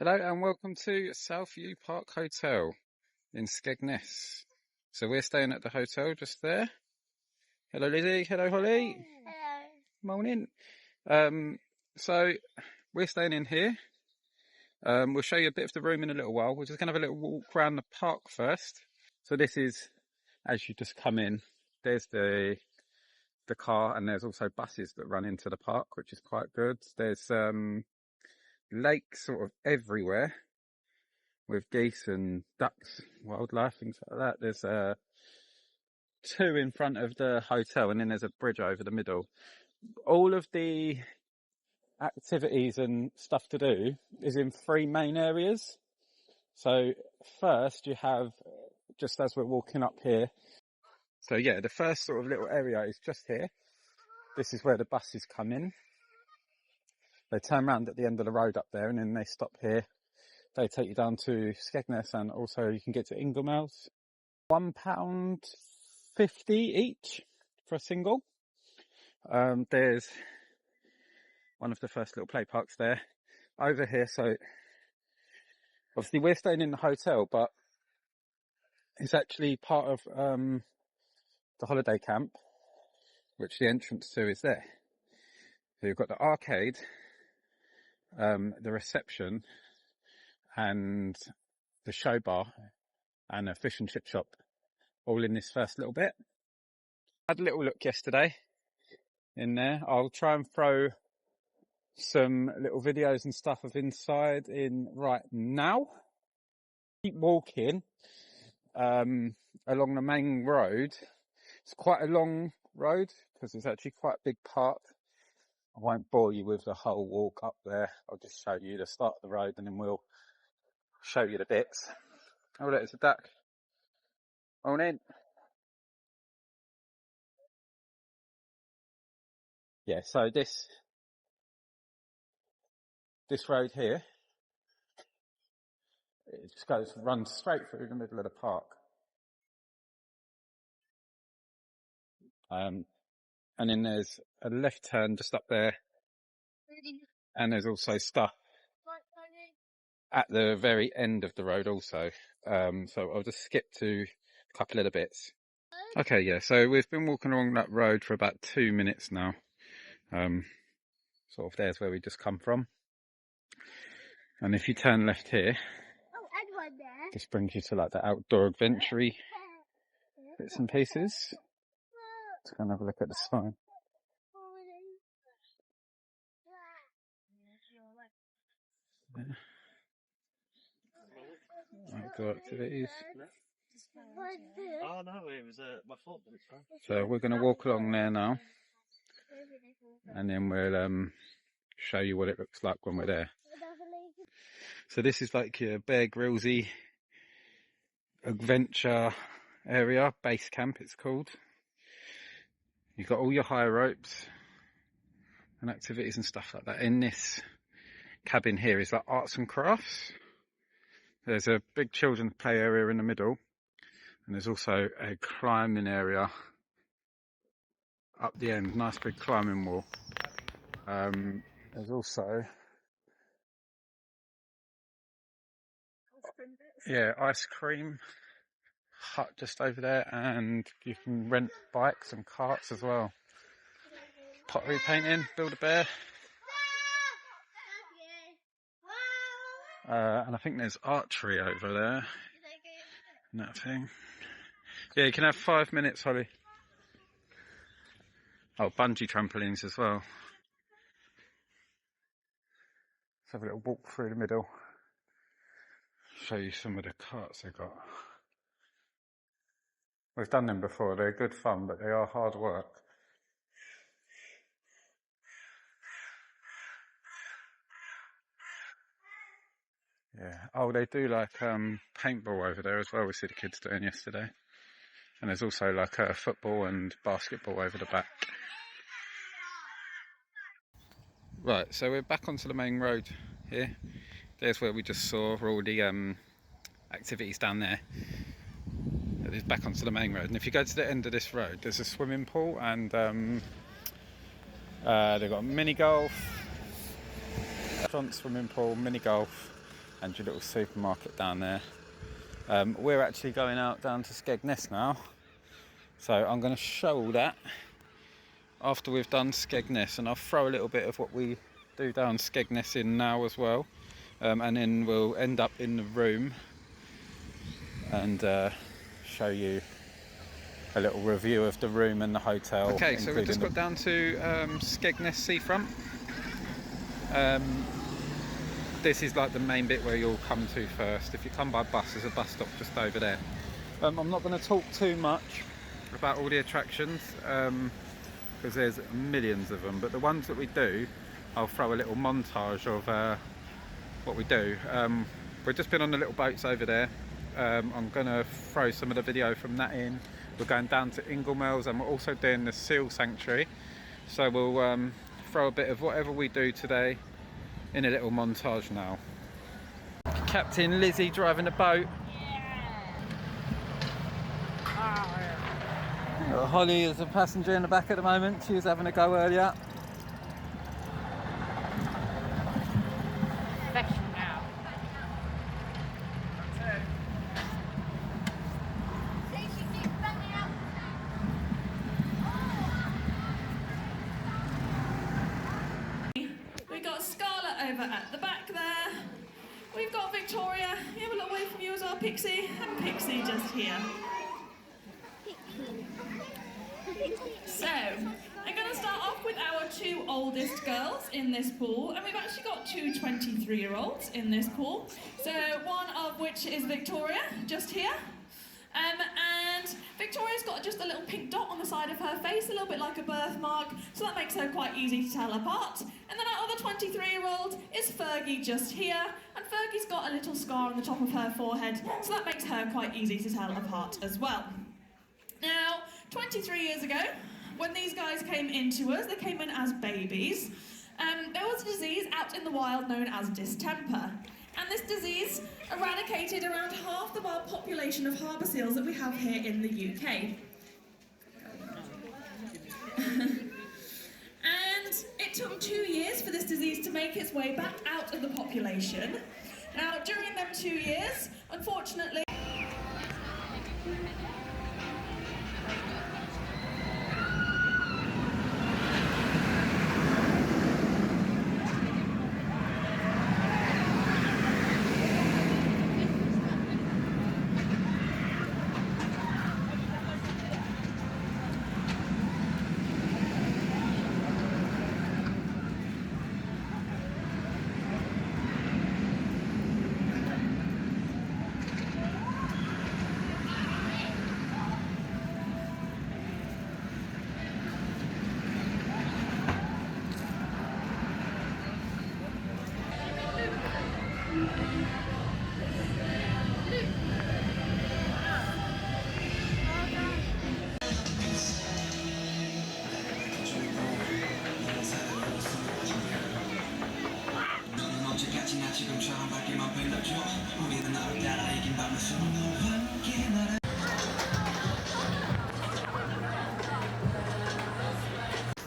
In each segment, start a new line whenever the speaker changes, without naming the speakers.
Hello and welcome to Southview Park Hotel in Skegness. So we're staying at the hotel just there. Hello Lizzie, hello Holly.
Hello.
Morning. So we're staying in here. We'll show you a bit of the room in a little while. We're just going to have a little walk around the park first. So this is, as you just come in, there's the car, and there's also buses that run into the park, which is quite good. There's lakes sort of everywhere with geese and ducks, wildlife, things like that. There's two in front of the hotel, and then there's a bridge over the middle. All of the activities and stuff to do is in three main areas. So first you have, just as we're walking up here, so yeah, the first sort of little area is just here. This is where the buses come in. They turn around at the end of the road up there, and then they stop here. They take you down to Skegness, and also you can get to Inglemouse. £1.50 each for a single. There's one of the first little play parks there. Over here, so obviously we're staying in the hotel, but it's actually part of the holiday camp, which the entrance to is there. So you've got the arcade, the reception, and the show bar, and a fish and chip shop, all in this first little bit. I had a little look yesterday in there. I'll try and throw some little videos and stuff of inside in right now. Keep walking along the main road. It's quite a long road because it's actually quite a big park. I won't bore you with the whole walk up there. I'll just show you the start of the road, and then we'll show you the bits. Oh, there's a duck. On in. Yeah, so this road here, it just runs straight through the middle of the park. And then there's a left turn just up there, and there's also stuff at the very end of the road also. So I'll just skip to a couple of the bits. Okay, yeah, so we've been walking along that road for about 2 minutes now. Sort of there's where we just come from. And if you turn left here, this brings you to like the outdoor adventure bits and pieces. Let's go and have a look at the sign. Outdoor activities.
Oh no, it was my fault.
So we're going to walk along there now, and then we'll show you what it looks like when we're there. So this is like your Bear Grillsy adventure area, base camp it's called. You've got all your high ropes and activities and stuff like that. In this cabin here is like arts and crafts. There's a big children's play area in the middle, and there's also a climbing area up the end, nice big climbing wall. There's also ice cream hut just over there, and you can rent bikes and carts as well. Pottery painting, build a bear. And I think there's archery over there. And that thing. Yeah, you can have 5 minutes, Holly. Oh, bungee trampolines as well. Let's have a little walk through the middle. Show you some of the carts they've got. We've done them before. They're good fun, but they are hard work. Yeah. Oh, they do like paintball over there as well. We see the kids doing yesterday. And there's also like football and basketball over the back. Right, so we're back onto the main road here. There's where we just saw all the activities down there. It's back onto the main road. And if you go to the end of this road, there's a swimming pool, and they've got mini golf, front swimming pool, mini golf. and your little supermarket down there. We're actually going out down to Skegness now, so I'm going to show all that after we've done Skegness, and I'll throw a little bit of what we do down Skegness in now as well, and then we'll end up in the room and show you a little review of the room and the hotel. Okay, so we've just got down to Skegness seafront. This is like the main bit where you'll come to first. If you come by bus, there's a bus stop just over there. I'm not going to talk too much about all the attractions because there's millions of them, but the ones that we do, I'll throw a little montage of what we do. We've just been on the little boats over there. I'm going to throw some of the video from that in. We're going down to Inglemells, and we're also doing the seal sanctuary, so we'll throw a bit of whatever we do today in a little montage now. Captain Lizzie driving the boat. Holly is a passenger in the back at the moment. She was having a go earlier.
We've got Scarlett over at the back there. We've got Victoria. You have a little wave from you as well, Pixie. And Pixie just here. So, I'm going to start off with our two oldest girls in this pool, and we've actually got two 23-year-olds in this pool. So, one of which is Victoria, just here. And Victoria's got just a little pink dot on the side of her face, a little bit like a birthmark, so that makes her quite easy to tell apart. And then our other 23-year-old is Fergie, just here, and Fergie's got a little scar on the top of her forehead, so that makes her quite easy to tell apart as well. Now, 23 years ago, when these guys came into us, they came in as babies. There was a disease out in the wild known as distemper. And this disease eradicated around half of our population of harbour seals that we have here in the UK. And it took 2 years for this disease to make its way back out of the population. Now, during them 2 years, unfortunately,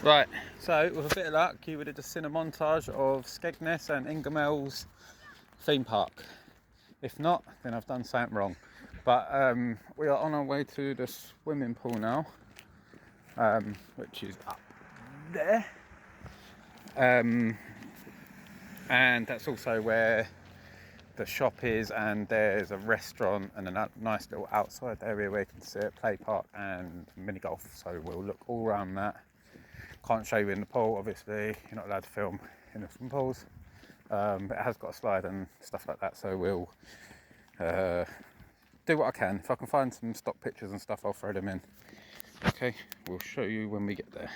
Right, so with a bit of luck, you would have just seen a montage of Skegness and Inglemells theme park. If not, then I've done something wrong. But we are on our way to the swimming pool now, which is up there. And that's also where the shop is, and there's a restaurant and a nice little outside area where you can sit, play park and mini golf. So we'll look all around that. Can't show you in the pool, obviously. You're not allowed to film in the swimming pools, but it has got a slide and stuff like that. So we'll do what I can. If I can find some stock pictures and stuff, I'll throw them in. Okay, we'll show you when we get there.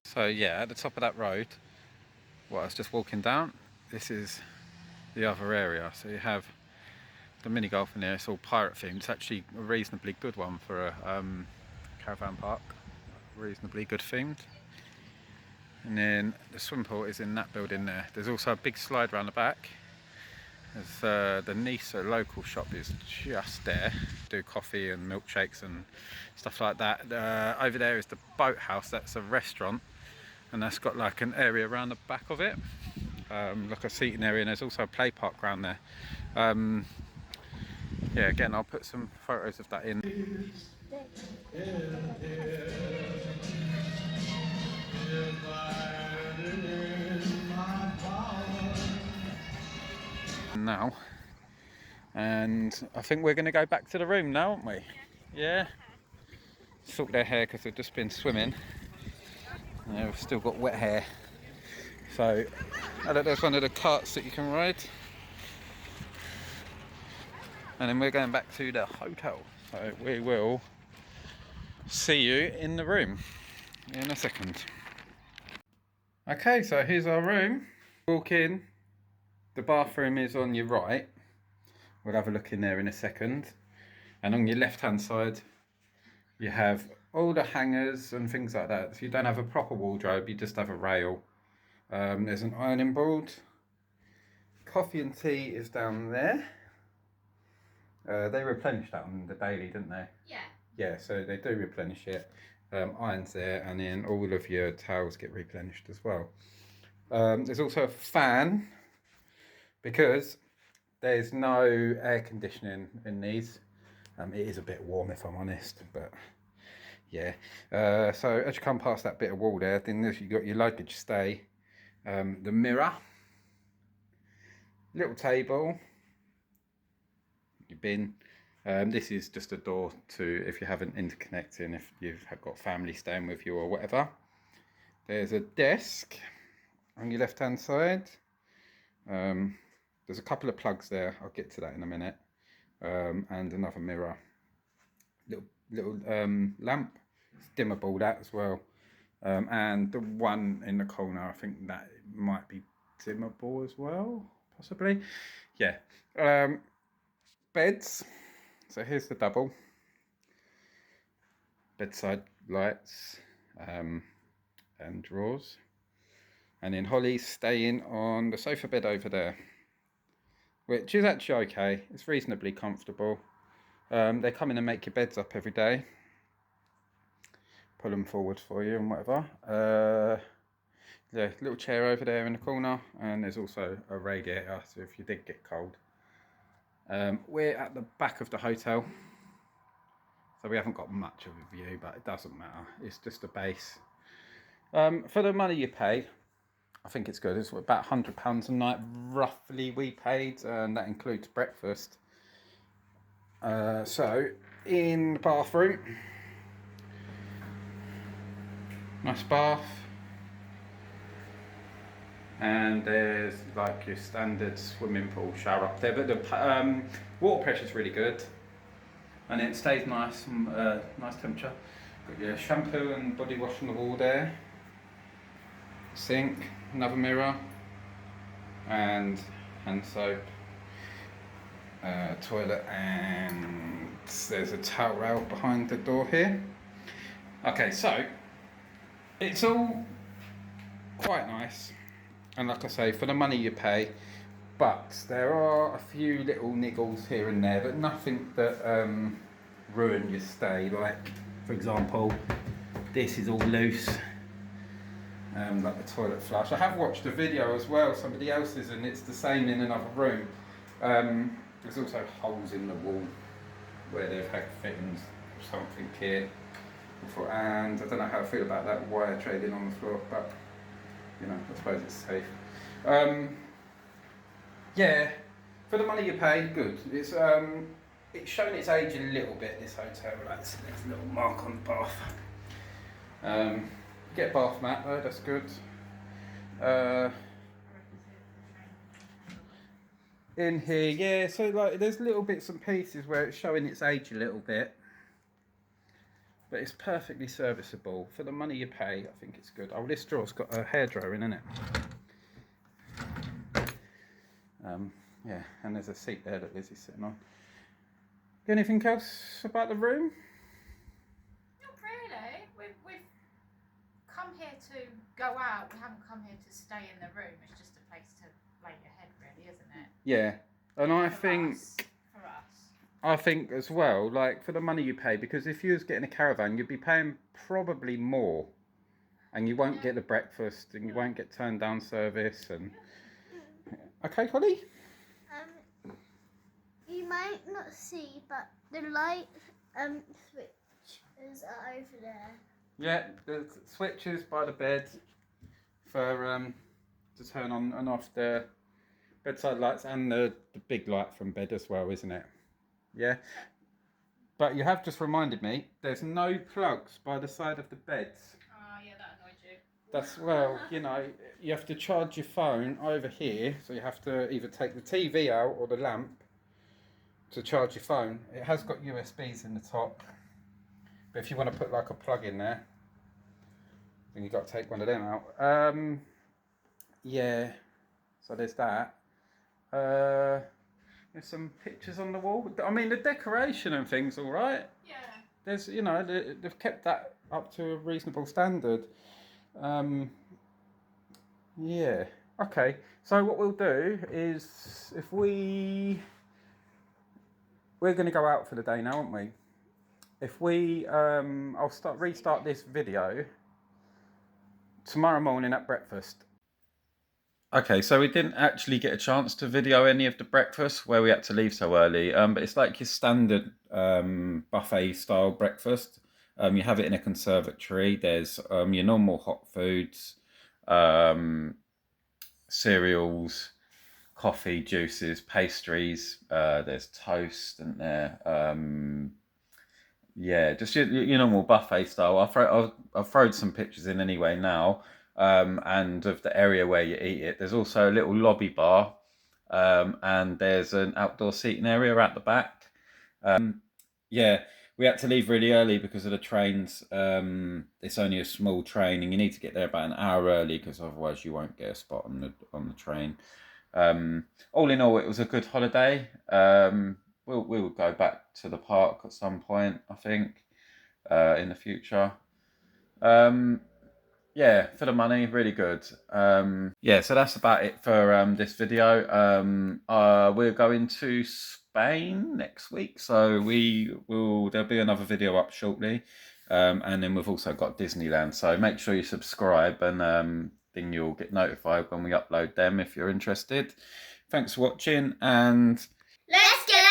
So yeah, at the top of that road, I was just walking down, this is the other area. So you have the mini golf in there. It's all pirate themed. It's actually a reasonably good one for a caravan park. Reasonably good themed. And then the swimming pool is in that building there. There's also a big slide around the back. There's the Nisa local shop is just there. Do coffee and milkshakes and stuff like that. Over there is the boathouse. That's a restaurant, and that's got like an area around the back of it. like a seating area, and there's also a play park around there. Yeah, again, I'll put some photos of that in. Now, and I think we're going to go back to the room now, aren't we? Yeah. Sort their hair because they've just been swimming. Yeah, we've still got wet hair. So, there's one of the carts that you can ride. And then we're going back to the hotel. So we will see you in the room in a second. Okay, so here's our room. Walk in. The bathroom is on your right. We'll have a look in there in a second. And on your left hand side, you have all the hangers and things like that. If you don't have a proper wardrobe, you just have a rail. There's an ironing board. Coffee and tea is down there. They replenished that on the daily, didn't they?
Yeah.
Yeah, so they do replenish it. Irons there, and then all of your towels get replenished as well. There's also a fan because there's no air conditioning in these. It is a bit warm if I'm honest, but yeah. So as you come past that bit of wall there, then you've got your luggage stay, the mirror, little table, your bin. This is just a door to if you haven't interconnecting, if you've got family staying with you or whatever. There's a desk on your left hand side. There's a couple of plugs there, I'll get to that in a minute. And another mirror. Little lamp, it's dimmable that as well. And the one in the corner, I think that might be dimmable as well, possibly. Yeah. Beds. So here's the double. Bedside lights and drawers. And then Holly's staying on the sofa bed over there, which is actually okay. It's reasonably comfortable. They come in and make your beds up every day. Pull them forward for you and whatever. Yeah, little chair over there in the corner, and there's also a radiator, so if you did get cold. We're at the back of the hotel, so we haven't got much of a view, but it doesn't matter. It's just a base. For the money you pay, I think it's good. It's about £100 a night, roughly, we paid, and that includes breakfast. So, in the bathroom, nice bath, and there's like your standard swimming pool shower up there, but the water pressure is really good, and it stays nice, nice temperature. Got your shampoo and body wash on the wall there. Sink, another mirror, and hand soap, toilet, and there's a towel rail behind the door here. Okay, so it's all quite nice, and like I say, for the money you pay, but there are a few little niggles here and there, but nothing that ruin your stay. Like, for example, this is all loose. Like the toilet flush. I have watched a video as well, somebody else's, and it's the same in another room. There's also holes in the wall where they've had fittings or something here before, and I don't know how I feel about that wire trading on the floor, but you know, I suppose it's safe. Yeah, for the money you pay, good. It's showing its age a little bit, this hotel. There's a little mark on the bath. Get a bath mat though, that's good. In here, yeah, so like there's little bits and pieces where it's showing its age a little bit, but it's perfectly serviceable. For the money you pay, I think it's good. Oh, this drawer's got a hairdryer in it. Yeah, and there's a seat there that Lizzie's sitting on. Anything else about the room?
Not really. We've come here to go out. We haven't come here to stay in the room. It's just a place to lay your head, really, isn't it?
Yeah, and I think
For us.
I think as well, like for the money you pay, because if you was getting a caravan, you'd be paying probably more, and you won't get the breakfast, and you won't get turned down service, and Okay, Holly?
You might not see, but the light switches are over there.
Yeah, the switches by the bed for to turn on and off the bedside lights, and the big light from bed as well, isn't it? Yeah. But you have just reminded me, there's no plugs by the side of the beds.
Oh, yeah, that annoyed you.
That's, well, you know, you have to charge your phone over here, so you have to either take the TV out or the lamp to charge your phone. It has got USBs in the top, but if you want to put like a plug in there, then you've got to take one of them out. Yeah, so there's that. There's some pictures on the wall. I mean, the decoration and things, all right.
Yeah.
There's, you know, they've kept that up to a reasonable standard. Yeah. Okay. So what we'll do is, if we're going to go out for the day now, aren't we? If we, I'll restart this video tomorrow morning at breakfast. Okay, so we didn't actually get a chance to video any of the breakfast where we had to leave so early, but it's like your standard buffet style breakfast. You have it in a conservatory. There's your normal hot foods, cereals, coffee, juices, pastries. There's toast, and there. Yeah, just your normal buffet style. I've thrown some pictures in anyway now. And of the area where you eat it. There's also a little lobby bar, and there's an outdoor seating area at the back. Yeah, we had to leave really early because of the trains. It's only a small train, and you need to get there about an hour early because otherwise you won't get a spot on the train. All in all, it was a good holiday. We'll go back to the park at some point, I think, in the future. Yeah, for the money, really good. Yeah, so that's about it for this video. We're going to Spain next week, so there'll be another video up shortly. And then we've also got Disneyland, so make sure you subscribe, and then you'll get notified when we upload them if you're interested. Thanks for watching, and
Let's get